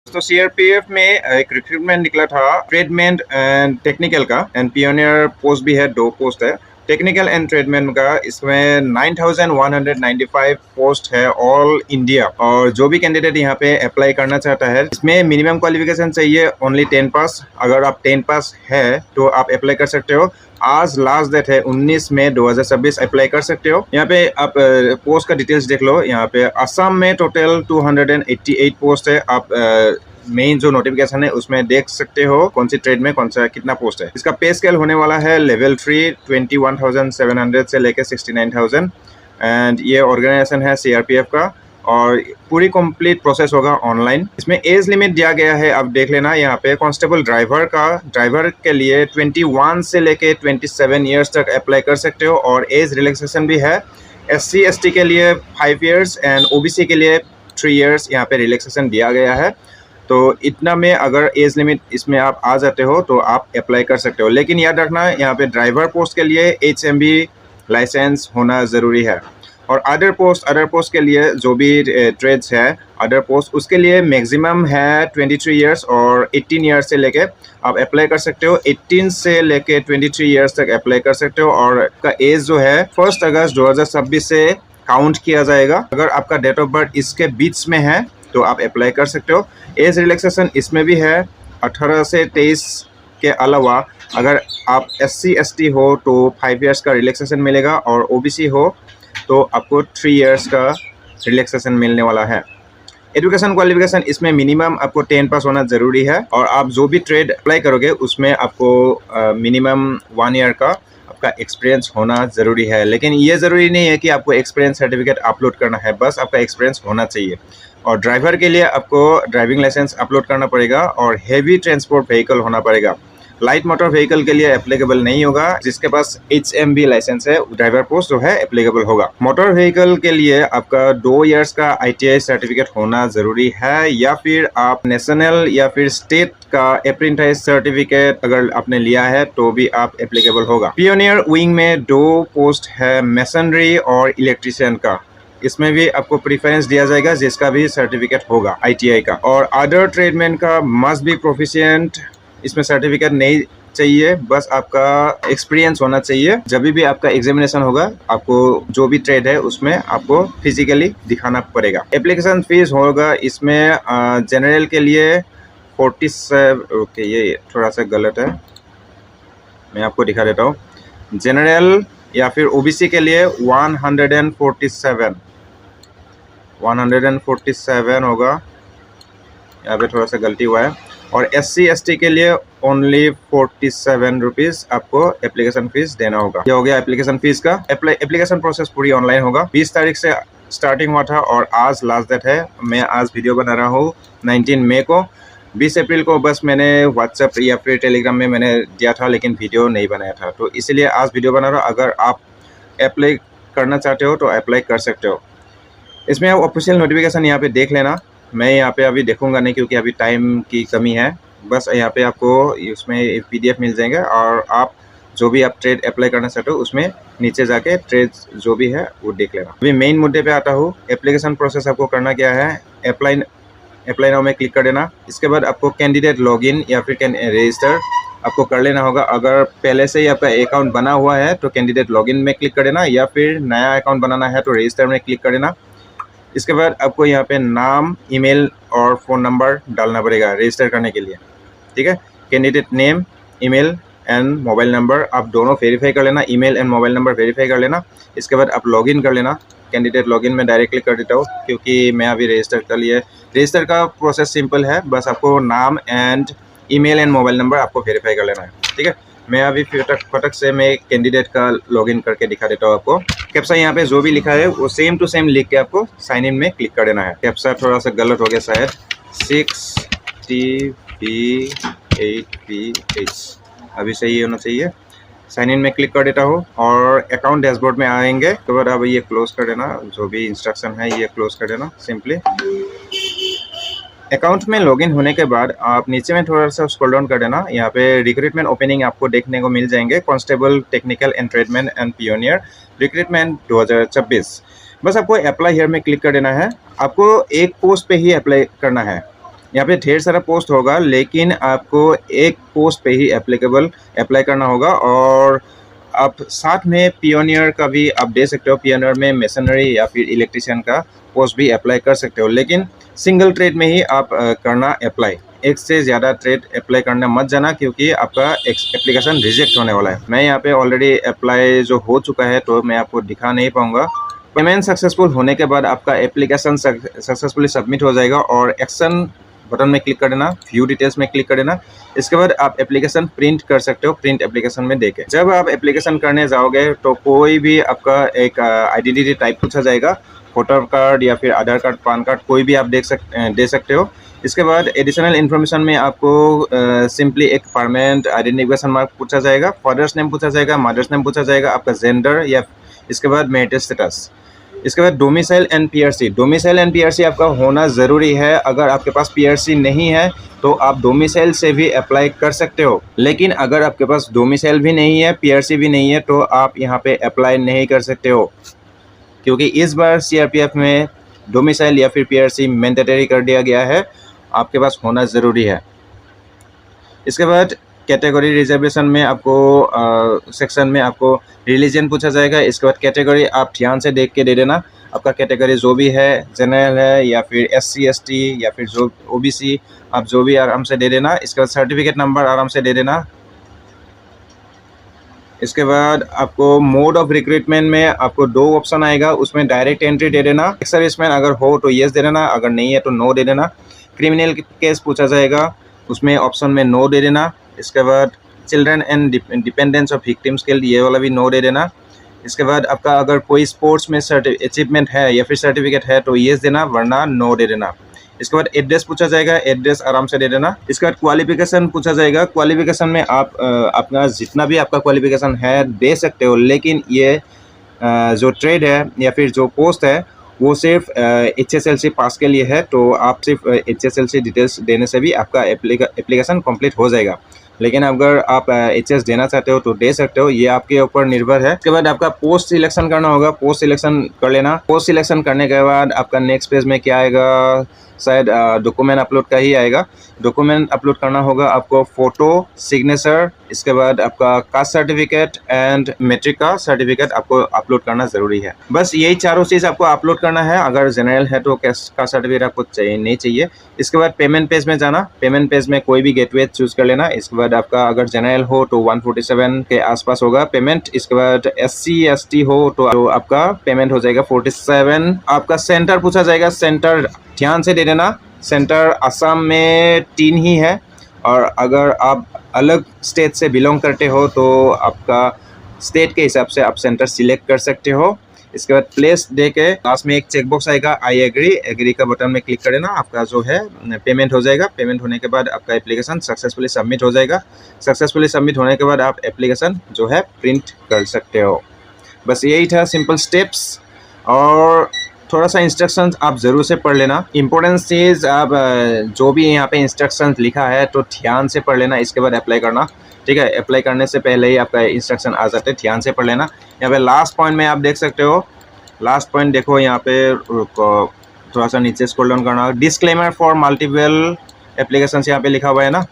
तो सीआरपीएफ में एक रिक्रूटमेंट निकला था ट्रेडमैन एंड टेक्निकल का, एंड पियोनियर पोस्ट भी है, 2 पोस्ट है। टेक्निकल एंड ट्रेडमैन का इसमें 9195 पोस्ट है ऑल इंडिया। और जो भी कैंडिडेट यहाँ पे अप्लाई करना चाहता है, इसमें मिनिमम क्वालिफिकेशन चाहिए ओनली 10 पास। अगर आप 10 पास है तो आप अप्लाई कर सकते हो। आज लास्ट डेट है 19 मई 2026, अप्लाई कर सकते हो। यहाँ पे आप पोस्ट का डिटेल्स देख लो। यहाँ पे असम में टोटल 288 पोस्ट है। आप मेन जो नोटिफिकेशन है उसमें देख सकते हो कौन सी ट्रेड में कौन सा कितना पोस्ट है। इसका पे स्केल होने वाला है लेवल 3 21,700 से लेके 69,000। एंड ये ऑर्गेनाइजेशन है सीआरपीएफ का, और पूरी कंप्लीट प्रोसेस होगा ऑनलाइन। इसमें एज लिमिट दिया गया है, आप देख लेना। यहाँ पे कांस्टेबल ड्राइवर के लिए 21 से लेके 27 ईयर्स तक अप्लाई कर सकते हो, और एज रिलैक्सेशन भी है। SC ST के लिए 5 ईयर्स एंड OBC के लिए 3 ईयर्स यहाँ पे रिलैक्सेशन दिया गया है। तो इतना में अगर एज लिमिट इसमें आप आ जाते हो तो आप अप्लाई कर सकते हो। लेकिन याद रखना, यहाँ पे ड्राइवर पोस्ट के लिए HMB लाइसेंस होना ज़रूरी है। और अदर पोस्ट के लिए जो भी ट्रेड्स है अदर पोस्ट, उसके लिए मैक्सिमम है 23 ईयर्स और 18 ईयर्स से लेके आप अप्लाई कर सकते हो। 18 से लेके 23 ईयर्स तक अप्लाई कर सकते हो। और आपका एज जो है 1 अगस्त 2026 से काउंट किया जाएगा। अगर आपका डेट ऑफ बर्थ इसके बीच में है तो आप अप्लाई कर सकते हो। एज रिलैक्सेशन इसमें भी है 18 से 23 के अलावा। अगर आप SC ST हो तो 5 ईयर्स का रिलैक्सेशन मिलेगा, और OBC हो तो आपको 3 ईयर्स का रिलैक्सेशन मिलने वाला है। एजुकेशन क्वालिफिकेशन इसमें मिनिमम आपको 10 पास होना ज़रूरी है, और आप जो भी ट्रेड अप्लाई करोगे उसमें आपको मिनिमम 1 ईयर का आपका एक्सपीरियंस होना ज़रूरी है। लेकिन ये ज़रूरी नहीं है कि आपको एक्सपीरियंस सर्टिफिकेट अपलोड करना है, बस आपका एक्सपीरियंस होना चाहिए। और ड्राइवर के लिए आपको ड्राइविंग लाइसेंस अपलोड करना पड़ेगा, और हेवी ट्रांसपोर्ट व्हीकल होना पड़ेगा। लाइट मोटर व्हीकल के लिए एप्लीकेबल नहीं होगा। जिसके पास HMB लाइसेंस है ड्राइवर पोस्ट जो है एप्लीकेबल होगा। मोटर व्हीकल के लिए आपका 2 इयर्स का ITI सर्टिफिकेट होना जरूरी है, या फिर आप नेशनल या फिर स्टेट का अप्रेंटिस सर्टिफिकेट अगर आपने लिया है तो भी आप एप्लीकेबल होगा। पियोनियर विंग में 2 पोस्ट है, मैसनरी और इलेक्ट्रीशियन का। इसमें भी आपको प्रेफरेंस दिया जाएगा जिसका भी सर्टिफिकेट होगा ITI का। और अदर ट्रेडमैन का मस्ट बी प्रोफिशिएंट, इसमें सर्टिफिकेट नहीं चाहिए, बस आपका एक्सपीरियंस होना चाहिए। जब भी आपका एग्जामिनेशन होगा आपको जो भी ट्रेड है उसमें आपको फिजिकली दिखाना पड़ेगा। एप्लीकेशन फीस होगा इसमें जनरल के लिए 47, ओके ये थोड़ा सा गलत है, मैं आपको दिखा देता हूँ। जनरल या फिर OBC के लिए 147 होगा, यहाँ पे थोड़ा सा गलती हुआ है। और SC ST के लिए ओनली 47 रुपीज़ आपको एप्लीकेशन फीस देना होगा। ये हो गया एप्लीकेशन फीस का। एप्लीकेशन प्रोसेस पूरी ऑनलाइन होगा। 20 तारीख से स्टार्टिंग हुआ था और आज लास्ट डेट है। मैं आज वीडियो बना रहा हूँ 19 मई को। 20 अप्रैल को बस मैंने व्हाट्सएप या फिर टेलीग्राम में मैंने दिया था, लेकिन वीडियो नहीं बनाया था, तो इसीलिए आज वीडियो बना रहा हूँ। अगर आप अप्लाई करना चाहते हो तो अप्लाई कर सकते हो। इसमें आप ऑफिशियल नोटिफिकेशन यहाँ पे देख लेना। मैं यहाँ पे अभी देखूंगा नहीं क्योंकि अभी टाइम की कमी है। बस यहाँ पे आपको उसमें PDF मिल जाएंगे, और आप जो भी आप ट्रेड अप्लाई करना चाहते हो उसमें नीचे जाके ट्रेड जो भी है वो देख लेना। अभी मेन मुद्दे पे आता हूँ। एप्लीकेशन प्रोसेस आपको करना क्या है, अप्लाई नाउ में क्लिक कर देना। इसके बाद आपको कैंडिडेट लॉगिन या फिर रजिस्टर आपको कर लेना होगा। अगर पहले से ही आपका अकाउंट बना हुआ है तो कैंडिडेट लॉगिन में क्लिक कर देना, या फिर नया अकाउंट बनाना है तो रजिस्टर में क्लिक कर देना। इसके बाद आपको यहाँ पे नाम, ईमेल और फ़ोन नंबर डालना पड़ेगा रजिस्टर करने के लिए, ठीक है। Candidate name, email and mobile number आप दोनों वेरीफाई कर लेना। Email and mobile number verify कर लेना। इसके बाद आप लॉगिन कर लेना। कैंडिडेट लॉगिन में डायरेक्टली कर देता हूँ क्योंकि मैं अभी रजिस्टर कर लिए। रजिस्टर का प्रोसेस सिंपल है, बस आपको नाम and email and mobile number आपको वेरीफाई कर लेना है, ठीक है। मैं अभी फटक से मैं कैंडिडेट का लॉगिन करके दिखा देता हूँ आपको। कैप्सा यहाँ पे जो भी लिखा है वो सेम टू सेम लिख के आपको साइन इन में क्लिक कर देना है। कैप्सा थोड़ा सा गलत हो गया शायद, 6TB8PH, अभी सही होना चाहिए। साइन इन में क्लिक कर देता हूँ और अकाउंट डैशबोर्ड में आएंगे। तो बाद अब ये क्लोज कर देना, जो भी इंस्ट्रक्शन है ये क्लोज कर देना सिंपली। अकाउंट में लॉगिन होने के बाद आप नीचे में थोड़ा सा स्क्रॉल डाउन कर देना। यहाँ पे रिक्रूटमेंट ओपनिंग आपको देखने को मिल जाएंगे। Constable, technical and tradesman and pioneer recruitment 2026। बस आपको अप्लाई हियर में क्लिक कर देना है। आपको एक पोस्ट पे ही अप्लाई करना है, यहाँ पे ढेर सारा पोस्ट होगा, लेकिन आपको एक पोस्ट पे ही अप्लाई करना होगा। और आप साथ में पियोनियर का भी आप दे सकते हो। पियोनियर में मेसनरी या फिर इलेक्ट्रिशियन का पोस्ट भी अप्लाई कर सकते हो, लेकिन सिंगल ट्रेड में ही आप करना अप्लाई। एक से ज़्यादा ट्रेड अप्लाई करना मत जाना, क्योंकि आपका एप्लीकेशन रिजेक्ट होने वाला है। मैं यहाँ पे ऑलरेडी अप्लाई जो हो चुका है, तो मैं आपको दिखा नहीं पाऊँगा। पेमेंट सक्सेसफुल होने के बाद आपका एप्लीकेशन सक्सेसफुली सबमिट हो जाएगा और एक्शन बटन में क्लिक कर देना, व्यू डिटेल्स में क्लिक कर देना। इसके बाद आप एप्लीकेशन प्रिंट कर सकते हो, प्रिंट एप्लीकेशन में देके। जब आप एप्लीकेशन करने जाओगे तो कोई भी आपका एक आइडेंटिटी टाइप पूछा जाएगा, वोटर कार्ड या फिर आधार कार्ड, पैन कार्ड, कोई भी आप दे सकते हो। इसके बाद एडिशनल इन्फॉर्मेशन में आपको सिंपली एक परमानेंट आइडेंटिफिकेशन मार्क पूछा जाएगा, फादर्स नेम पूछा जाएगा, मदर्स नेम पूछा जाएगा, आपका जेंडर, या इसके बाद मैरिटल स्टेटस। इसके बाद domicile and PRC. Domicile and PRC आपका होना ज़रूरी है। अगर आपके पास पीआरसी नहीं है तो आप डोमिसाइल से भी अप्लाई कर सकते हो, लेकिन अगर आपके पास डोमिसाइल भी नहीं है, पीआरसी भी नहीं है, तो आप यहाँ पे अप्लाई नहीं कर सकते हो, क्योंकि इस बार सीआरपीएफ में डोमिसाइल या फिर पीआरसी मैंडेटरी कर दिया गया है, आपके पास होना ज़रूरी है। इसके बाद कैटेगरी रिजर्वेशन में आपको सेक्शन में आपको रिलीजन पूछा जाएगा। इसके बाद कैटेगरी आप ध्यान से देख के दे देना। आपका कैटेगरी जो भी है, जनरल है या फिर एससी एसटी या फिर जो ओबीसी, आप जो भी आराम से दे देना। इसके बाद सर्टिफिकेट नंबर आराम से दे देना। इसके बाद आपको मोड ऑफ रिक्रूटमेंट में आपको 2 ऑप्शन आएगा, उसमें डायरेक्ट एंट्री दे देना। एक्स सर्विसमैन अगर हो तो येस दे देना, अगर नहीं है तो नो दे देना। क्रिमिनल केस पूछा जाएगा, उसमें ऑप्शन में नो दे देना। इसके बाद children and dependence of victims के लिए ये वाला भी नो दे देना। इसके बाद आपका अगर कोई स्पोर्ट्स में अचीवमेंट है या फिर सर्टिफिकेट है तो येस देना, वरना नो दे देना। इसके बाद एड्रेस पूछा जाएगा, एड्रेस आराम से दे देना। इसके बाद क्वालिफिकेशन पूछा जाएगा। क्वालिफिकेशन में आप अपना जितना भी आपका क्वालिफिकेशन है दे सकते हो, लेकिन ये जो ट्रेड है या फिर जो पोस्ट है वो सिर्फ HSLC पास के लिए है, तो आप सिर्फ HSLC डिटेल्स देने से भी आपका एप्लीकेशन कंप्लीट हो जाएगा। लेकिन अगर आप HS देना चाहते हो तो दे सकते हो, ये आपके ऊपर निर्भर है। उसके बाद आपका पोस्ट सिलेक्शन करना होगा, पोस्ट सिलेक्शन कर लेना। पोस्ट सिलेक्शन करने के बाद आपका नेक्स्ट पेज में क्या आएगा, शायद डॉक्यूमेंट अपलोड का ही आएगा। डॉक्यूमेंट अपलोड करना होगा आपको, फ़ोटो, सिग्नेचर, इसके बाद आपका कास्ट सर्टिफिकेट एंड मैट्रिक का सर्टिफिकेट आपको अपलोड करना ज़रूरी है। बस यही चारों चीज़ आपको अपलोड करना है। अगर जनरल है तो कास्ट सर्टिफिकेट आपको नहीं चाहिए। इसके बाद पेमेंट पेज में जाना, पेमेंट पेज में कोई भी गेटवे चूज़ कर लेना। इसके बाद आपका अगर जनरल हो तो 147 के आसपास होगा पेमेंट। इसके बाद SC ST हो तो आपका पेमेंट हो जाएगा 47। आपका सेंटर पूछा जाएगा, सेंटर ध्यान से दे देना। सेंटर असम में 3 ही है, और अगर आप अलग स्टेट से बिलोंग करते हो तो आपका स्टेट के हिसाब से आप सेंटर सिलेक्ट कर सकते हो। इसके बाद प्लेस दे के लास्ट में एक चेकबॉक्स आएगा, आई एग्री का बटन में क्लिक कर देना। आपका जो है पेमेंट हो जाएगा। पेमेंट होने के बाद आपका एप्लीकेशन सक्सेसफुली सबमिट हो जाएगा। सक्सेसफुली सबमिट होने के बाद आप एप्लीकेशन जो है प्रिंट कर सकते हो। बस यही था सिंपल स्टेप्स, और थोड़ा सा इंस्ट्रक्शंस आप ज़रूर से पढ़ लेना। इंपॉर्टेंट चीज़ आप जो भी यहाँ पे इंस्ट्रक्शंस लिखा है तो ध्यान से पढ़ लेना, इसके बाद अप्लाई करना। ठीक है, अप्लाई करने से पहले ही आपका इंस्ट्रक्शन आ जाते हैं, ध्यान से पढ़ लेना। यहाँ पे लास्ट पॉइंट में आप देख सकते हो, लास्ट पॉइंट देखो यहाँ पे, थोड़ा सा नीचे स्क्रॉल डाउन करना। डिस्क्लेमर फॉर मल्टीपल एप्लीकेशंस यहाँ पे लिखा हुआ है ना,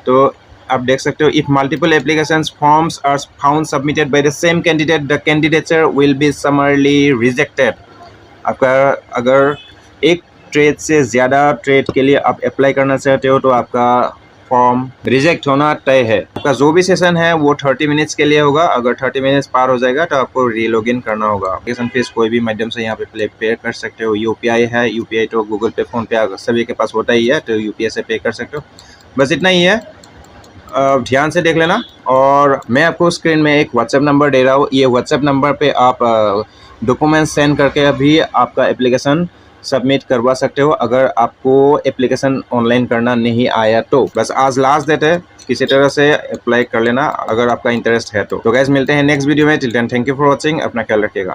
तो आप देख सकते हो, if multiple applications forms are found submitted by the same candidate, the candidature will be summarily rejected. आपका अगर एक ट्रेड से ज़्यादा ट्रेड के लिए आप अप्लाई करना चाहते हो तो आपका फॉर्म रिजेक्ट होना तय है। आपका जो भी सेशन है वो 30 मिनट्स के लिए होगा। अगर 30 मिनट्स पार हो जाएगा तो आपको रीलॉगिन करना होगा। एप्लीकेशन फीस कोई भी माध्यम से यहाँ पे पे कर सकते हो। UPI है, UPI तो गूगल पे, फ़ोन पे सभी के पास होता ही है, तो UPI से पे कर सकते हो। बस इतना ही है, ध्यान से देख लेना। और मैं आपको स्क्रीन में एक व्हाट्सएप नंबर दे रहा हूँ, ये व्हाट्सएप नंबर पे आप डॉक्यूमेंट सेंड करके भी आपका एप्लीकेशन सबमिट करवा सकते हो, अगर आपको एप्लीकेशन ऑनलाइन करना नहीं आया तो। बस आज लास्ट डेट है, किसी तरह से अप्लाई कर लेना अगर आपका इंटरेस्ट है तो। गाइस मिलते हैं नेक्स्ट वीडियो में। Till then thank you for watching, अपना ख्याल रखिएगा।